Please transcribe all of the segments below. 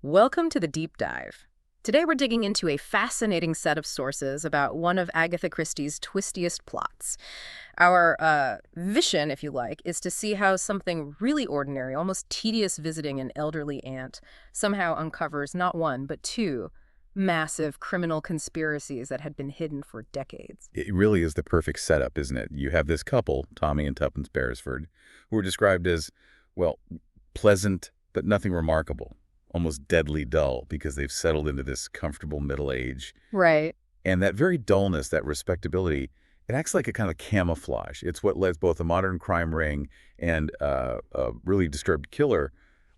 Welcome to the deep dive. Today we're digging into a fascinating set of sources about one of Agatha Christie's twistiest plots. Our vision, if you like, is to see how something really ordinary, almost tedious visiting an elderly aunt, somehow uncovers not one, but two massive criminal conspiracies that had been hidden for decades. It really is the perfect setup, isn't it? You have this couple, Tommy and Tuppence Beresford, who are described as, well, pleasant, but nothing remarkable, almost deadly dull because they've settled into this comfortable middle age. Right. And that very dullness, that respectability, it acts like a kind of camouflage. It's what lets both a modern crime ring and a really disturbed killer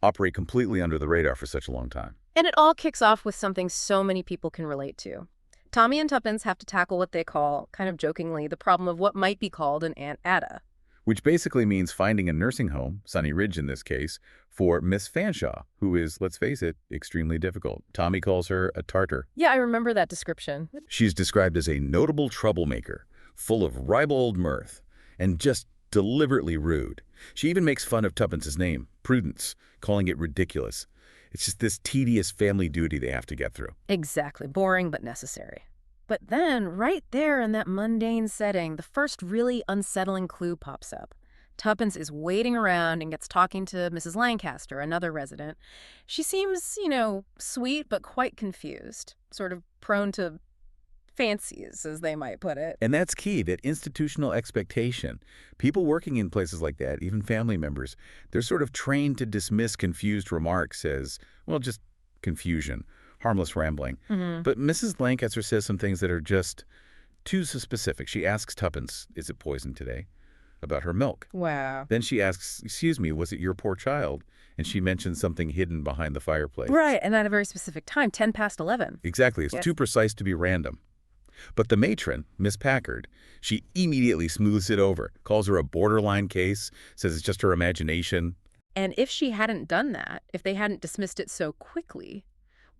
operate completely under the radar for such a long time. And it all kicks off with something so many people can relate to. Tommy and Tuppence have to tackle what they call, kind of jokingly, the problem of what might be called an Aunt Ada. Which basically means finding a nursing home, Sunny Ridge in this case, for Miss Fanshawe, who is, let's face it, extremely difficult. Tommy calls her a tartar. Yeah, I remember that description. She's described as a notable troublemaker, full of ribald mirth, and just deliberately rude. She even makes fun of Tuppence's name, Prudence, calling it ridiculous. It's just this tedious family duty they have to get through. Exactly. Boring but necessary. But then, right there in that mundane setting, the first really unsettling clue pops up. Tuppence is waiting around and gets talking to Mrs. Lancaster, another resident. She seems, sweet but quite confused, sort of prone to fancies, as they might put it. And that's key, that institutional expectation. People working in places like that, even family members, they're sort of trained to dismiss confused remarks as, well, just confusion, harmless rambling. But Mrs. Lancaster says some things that are just too specific. She asks Tuppence, is it poisoned today? About her milk. Wow. Then she asks, excuse me, was it your poor child? And she mentions something hidden behind the fireplace. Right, and at a very specific time, 10 past 11. Exactly. It's too precise to be random. But the matron, Miss Packard, she immediately smooths it over, calls her a borderline case, says it's just her imagination. And if she hadn't done that, if they hadn't dismissed it so quickly,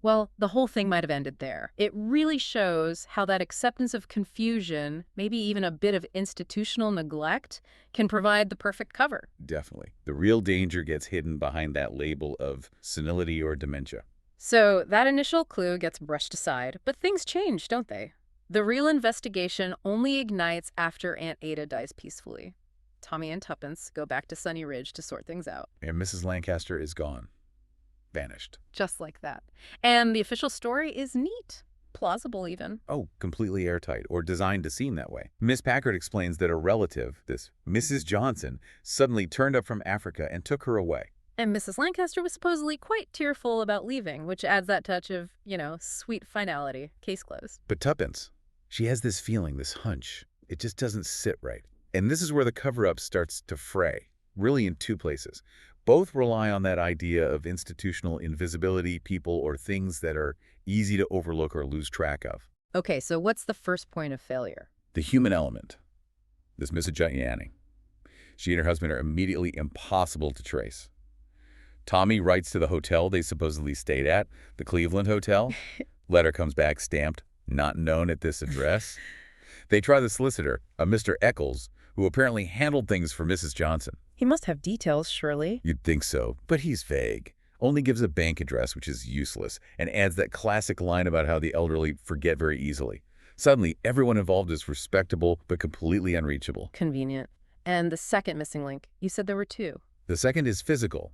well, the whole thing might have ended there. It really shows how that acceptance of confusion, maybe even a bit of institutional neglect, can provide the perfect cover. Definitely. The real danger gets hidden behind that label of senility or dementia. So that initial clue gets brushed aside, but things change, don't they? The real investigation only ignites after Aunt Ada dies peacefully. Tommy and Tuppence go back to Sunny Ridge to sort things out. And Mrs. Lancaster is gone. Vanished. Just like that. And the official story is neat. Plausible, even. Oh, completely airtight, or designed to seem that way. Miss Packard explains that a relative, this Mrs. Johnson, suddenly turned up from Africa and took her away. And Mrs. Lancaster was supposedly quite tearful about leaving, which adds that touch of, sweet finality. Case closed. But Tuppence, she has this feeling, this hunch. It just doesn't sit right. And this is where the cover-up starts to fray, really in two places. Both rely on that idea of institutional invisibility, people or things that are easy to overlook or lose track of. Okay, so what's the first point of failure? The human element. This Mrs. Gianni. She and her husband are immediately impossible to trace. Tommy writes to the hotel they supposedly stayed at, the Cleveland Hotel. Letter comes back stamped, not known at this address. They try the solicitor, a Mr. Eccles, who apparently handled things for Mrs. Johnson. He must have details, surely. You'd think so, but he's vague. Only gives a bank address, which is useless, and adds that classic line about how the elderly forget very easily. Suddenly, everyone involved is respectable but completely unreachable. Convenient. And the second missing link, you said there were two. The second is physical,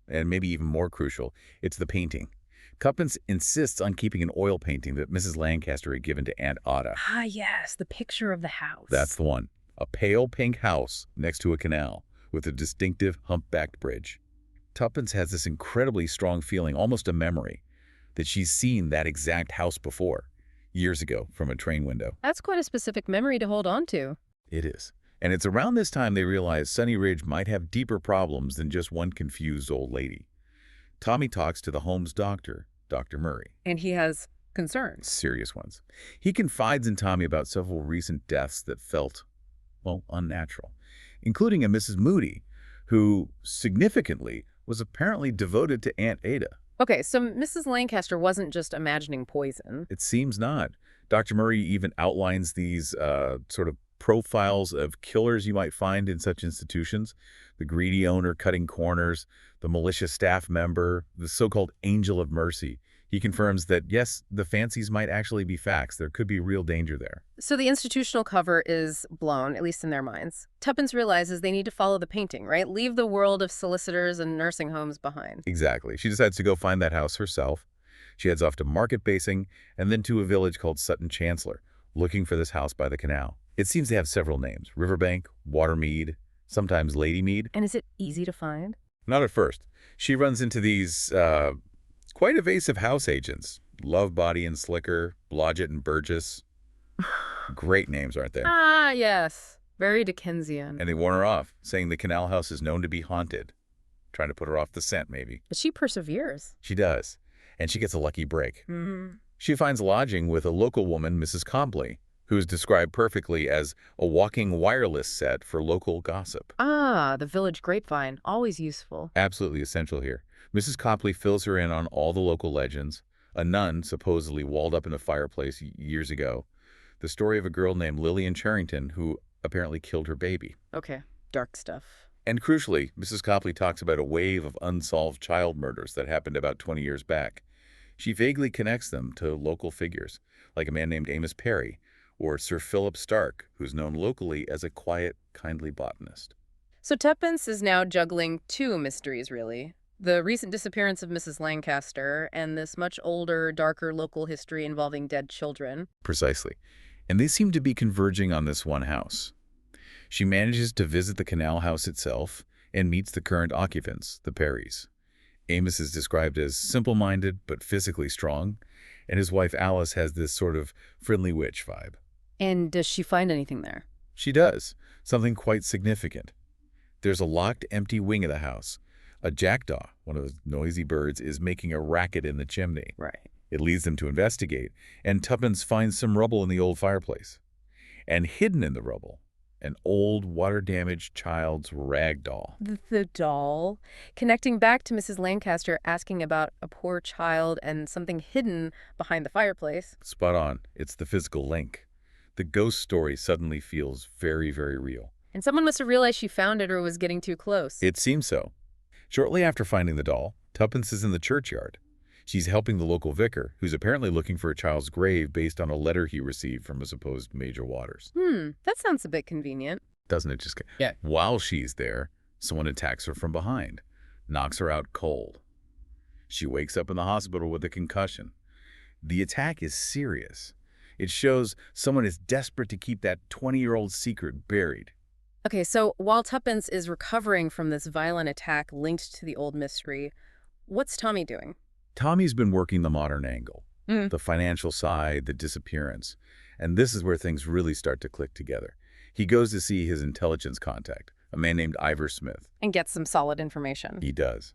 and maybe even more crucial. It's the painting. Tuppence insists on keeping an oil painting that Mrs. Lancaster had given to Aunt Ada. Ah, yes, the picture of the house. That's the one. A pale pink house next to a canal with a distinctive humpbacked bridge. Tuppence has this incredibly strong feeling, almost a memory, that she's seen that exact house before, years ago, from a train window. That's quite a specific memory to hold on to. It is. And it's around this time they realize Sunny Ridge might have deeper problems than just one confused old lady. Tommy talks to the home's doctor, Dr. Murray. And he has concerns. Serious ones. He confides in Tommy about several recent deaths that felt, well, unnatural, including a Mrs. Moody, who, significantly, was apparently devoted to Aunt Ada. Okay, so Mrs. Lancaster wasn't just imagining poison. It seems not. Dr. Murray even outlines these sort of profiles of killers you might find in such institutions. The greedy owner cutting corners, the malicious staff member, the so-called angel of mercy. He confirms that, yes, the fancies might actually be facts. There could be real danger there. So the institutional cover is blown, at least in their minds. Tuppence realizes they need to follow the painting, right? Leave the world of solicitors and nursing homes behind. Exactly. She decides to go find that house herself. She heads off to Market Basing and then to a village called Sutton Chancellor, looking for this house by the canal. It seems to have several names: Riverbank, Watermead, sometimes Ladymead. And is it easy to find? Not at first. She runs into these quite evasive house agents. Lovebody and Slicker, Blodgett and Burgess. Great names, aren't they? Ah, yes. Very Dickensian. And they warn her off, saying the canal house is known to be haunted. Trying to put her off the scent, maybe. But she perseveres. She does. And she gets a lucky break. Mm-hmm. She finds lodging with a local woman, Mrs. Copley, who is described perfectly as a walking wireless set for local gossip. Ah, the village grapevine. Always useful. Absolutely essential here. Mrs. Copley fills her in on all the local legends. A nun supposedly walled up in a fireplace years ago. The story of a girl named Lillian Charrington who apparently killed her baby. Okay, dark stuff. And crucially, Mrs. Copley talks about a wave of unsolved child murders that happened about 20 years back. She vaguely connects them to local figures, like a man named Amos Perry, or Sir Philip Starke, who's known locally as a quiet, kindly botanist. So Tuppence is now juggling two mysteries, really. The recent disappearance of Mrs. Lancaster and this much older, darker local history involving dead children. Precisely. And they seem to be converging on this one house. She manages to visit the canal house itself and meets the current occupants, the Perrys. Amos is described as simple-minded but physically strong, and his wife Alice has this sort of friendly witch vibe. And does she find anything there? She does, something quite significant. There's a locked, empty wing of the house. A jackdaw, one of those noisy birds, is making a racket in the chimney. Right. It leads them to investigate, and Tuppence finds some rubble in the old fireplace. And hidden in the rubble, an old, water-damaged child's rag doll. The doll? Connecting back to Mrs. Lancaster asking about a poor child and something hidden behind the fireplace. Spot on. It's the physical link. The ghost story suddenly feels very, very real. And someone must have realized she found it or was getting too close. It seems so. Shortly after finding the doll, Tuppence is in the churchyard. She's helping the local vicar, who's apparently looking for a child's grave based on a letter he received from a supposed Major Waters. That sounds a bit convenient. Doesn't it just? Yeah. While she's there, someone attacks her from behind, knocks her out cold. She wakes up in the hospital with a concussion. The attack is serious. It shows someone is desperate to keep that 20-year-old secret buried. Okay, so while Tuppence is recovering from this violent attack linked to the old mystery, what's Tommy doing? Tommy's been working the modern angle, the financial side, the disappearance. And this is where things really start to click together. He goes to see his intelligence contact, a man named Ivor Smith. And gets some solid information. He does.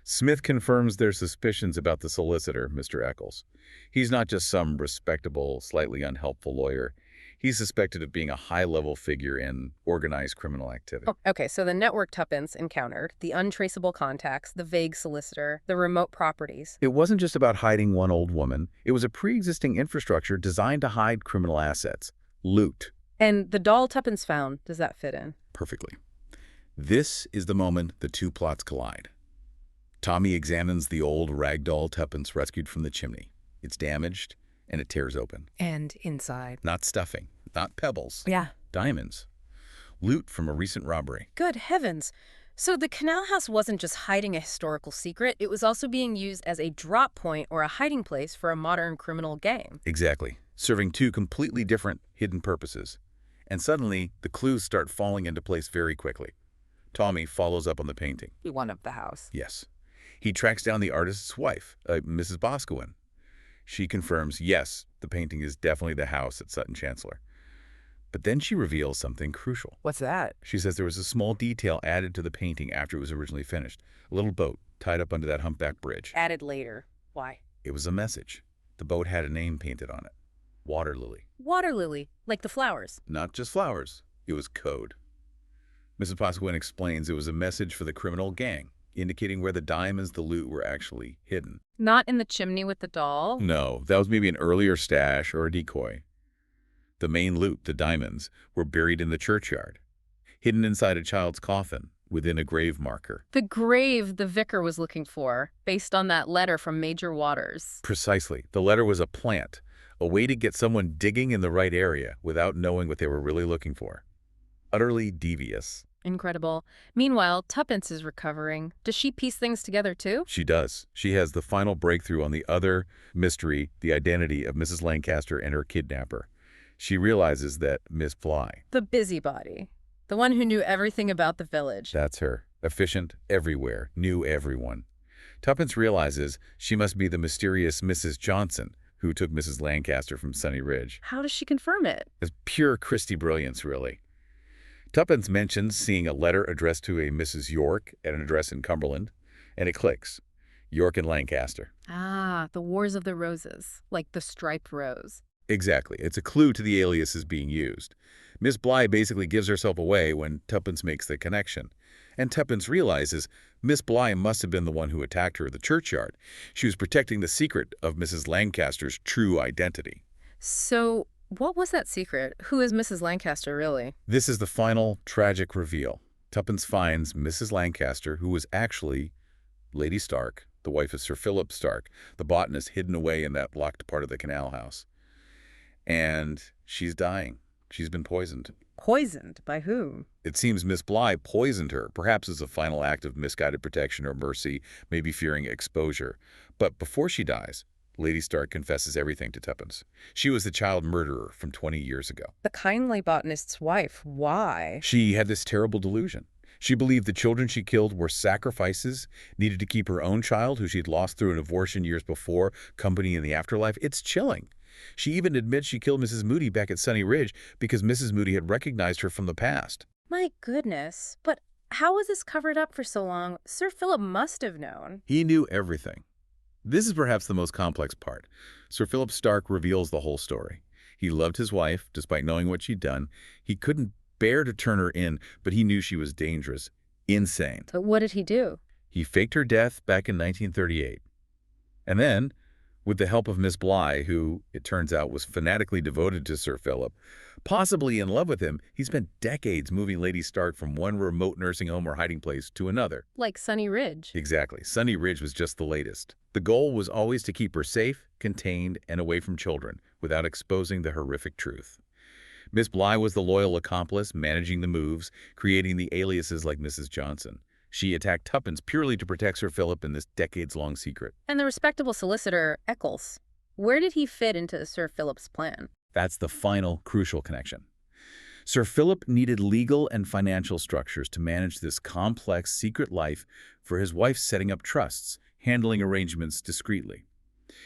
Smith confirms their suspicions about the solicitor, Mr. Eccles. He's not just some respectable, slightly unhelpful lawyer. He's suspected of being a high-level figure in organized criminal activity. Oh, okay, so the network Tuppence encountered, the untraceable contacts, the vague solicitor, the remote properties. It wasn't just about hiding one old woman. It was a pre-existing infrastructure designed to hide criminal assets. Loot. And the doll Tuppence found, does that fit in? Perfectly. This is the moment the two plots collide. Tommy examines the old rag doll Tuppence rescued from the chimney. It's damaged, and it tears open. And inside. Not stuffing, not pebbles. Yeah. Diamonds. Loot from a recent robbery. Good heavens. So the canal house wasn't just hiding a historical secret, it was also being used as a drop point or a hiding place for a modern criminal gang. Exactly. Serving two completely different hidden purposes. And suddenly, the clues start falling into place very quickly. Tommy follows up on the painting. One of the house. Yes. He tracks down the artist's wife, Mrs. Boscawen. She confirms, yes, the painting is definitely the house at Sutton Chancellor. But then she reveals something crucial. What's that? She says there was a small detail added to the painting after it was originally finished. A little boat tied up under that humpback bridge. Added later. Why? It was a message. The boat had a name painted on it. Water lily. Water lily, like the flowers. Not just flowers. It was code. Mrs. Boscawen explains it was a message for the criminal gang, indicating where the diamonds, the loot, were actually hidden. Not in the chimney with the doll? No, that was maybe an earlier stash or a decoy. The main loot, the diamonds, were buried in the churchyard, hidden inside a child's coffin, within a grave marker. The grave the vicar was looking for, based on that letter from Major Waters. Precisely. The letter was a plant, a way to get someone digging in the right area without knowing what they were really looking for. Utterly devious. Incredible. Meanwhile, Tuppence is recovering. Does she piece things together too? She does. She has the final breakthrough on the other mystery, the identity of Mrs. Lancaster and her kidnapper. She realizes that Miss Bly, The busybody. The one who knew everything about the village. that's her, efficient everywhere, knew everyone. Tuppence realizes she must be the mysterious Mrs. Johnson, who took Mrs. Lancaster from Sunny Ridge. How does she confirm it? It's pure Christie brilliance, really. Tuppence mentions seeing a letter addressed to a Mrs. York at an address in Cumberland, and it clicks. York and Lancaster. Ah, the Wars of the Roses, like the striped rose. Exactly. It's a clue to the aliases being used. Miss Bly basically gives herself away when Tuppence makes the connection. And Tuppence realizes Miss Bly must have been the one who attacked her at the churchyard. She was protecting the secret of Mrs. Lancaster's true identity. So, what was that secret? Who is Mrs. Lancaster, really? This is the final tragic reveal. Tuppence finds Mrs. Lancaster, who was actually Lady Starke, the wife of Sir Philip Starke, the botanist hidden away in that locked part of the canal house. And she's dying. She's been poisoned. Poisoned? By whom? It seems Miss Bly poisoned her, perhaps as a final act of misguided protection or mercy, maybe fearing exposure. But before she dies, Lady Starke confesses everything to Tuppence. She was the child murderer from 20 years ago. The kindly botanist's wife. Why? She had this terrible delusion. She believed the children she killed were sacrifices, needed to keep her own child, who she'd lost through an abortion years before, company in the afterlife. It's chilling. She even admits she killed Mrs. Moody back at Sunny Ridge because Mrs. Moody had recognized her from the past. My goodness. But how was this covered up for so long? Sir Philip must have known. He knew everything. This is perhaps the most complex part. Sir Philip Starke reveals the whole story. He loved his wife, despite knowing what she'd done. He couldn't bear to turn her in, but he knew she was dangerous, insane. But what did he do? He faked her death back in 1938. And then, with the help of Miss Bly, who, it turns out, was fanatically devoted to Sir Philip, possibly in love with him, he spent decades moving Lady Starke from one remote nursing home or hiding place to another. Like Sunny Ridge. Exactly. Sunny Ridge was just the latest. The goal was always to keep her safe, contained, and away from children, without exposing the horrific truth. Miss Bly was the loyal accomplice, managing the moves, creating the aliases like Mrs. Johnson. She attacked Tuppence purely to protect Sir Philip in this decades-long secret. And the respectable solicitor, Eccles. Where did he fit into Sir Philip's plan? That's the final, crucial connection. Sir Philip needed legal and financial structures to manage this complex secret life for his wife, setting up trusts, handling arrangements discreetly.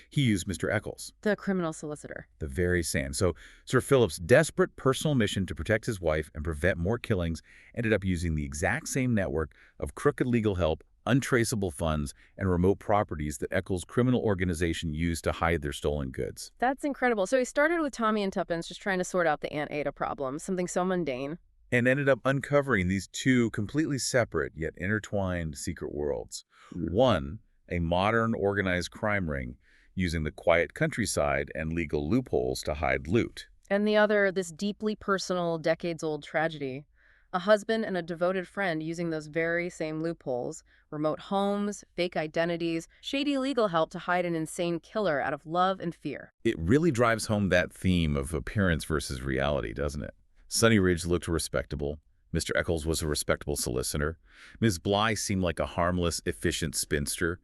He used Mr. Eccles, The criminal solicitor. the very same. So Sir Philip's desperate personal mission to protect his wife and prevent more killings ended up using the exact same network of crooked legal help, untraceable funds, and remote properties that Eccles' criminal organization used to hide their stolen goods. That's incredible. So he started with Tommy and Tuppence just trying to sort out the Aunt Ada problem, something so mundane. And ended up uncovering these two completely separate yet intertwined secret worlds. One, a modern organized crime ring using the quiet countryside and legal loopholes to hide loot. And the other, this deeply personal, decades-old tragedy. A husband and a devoted friend using those very same loopholes, remote homes, fake identities, shady legal help to hide an insane killer out of love and fear. It really drives home that theme of appearance versus reality, doesn't it? Sunny Ridge looked respectable. Mr. Eccles was a respectable solicitor. Ms. Bly seemed like a harmless, efficient spinster.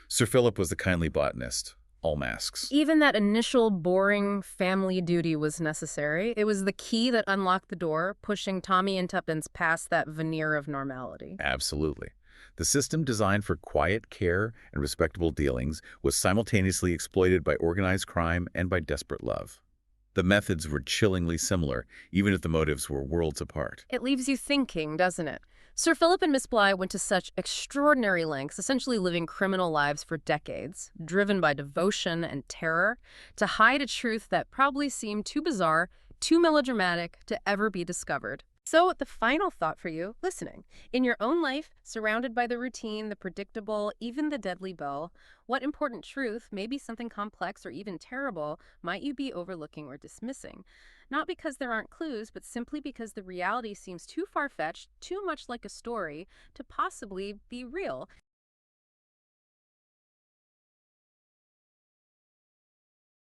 Sir Philip was the kindly botanist. All masks. Even that initial boring family duty was necessary. It was the key that unlocked the door, pushing Tommy and Tuppence past that veneer of normality. Absolutely. The system designed for quiet care and respectable dealings was simultaneously exploited by organized crime and by desperate love. The methods were chillingly similar, even if the motives were worlds apart. It leaves you thinking, doesn't it? Sir Philip and Miss Bly went to such extraordinary lengths, essentially living criminal lives for decades, driven by devotion and terror, to hide a truth that probably seemed too bizarre, too melodramatic to ever be discovered. So, the final thought for you listening. In your own life, surrounded by the routine, the predictable, even the deadly bow, what important truth, maybe something complex or even terrible, might you be overlooking or dismissing? Not because there aren't clues, but simply because the reality seems too far fetched, too much like a story, to possibly be real.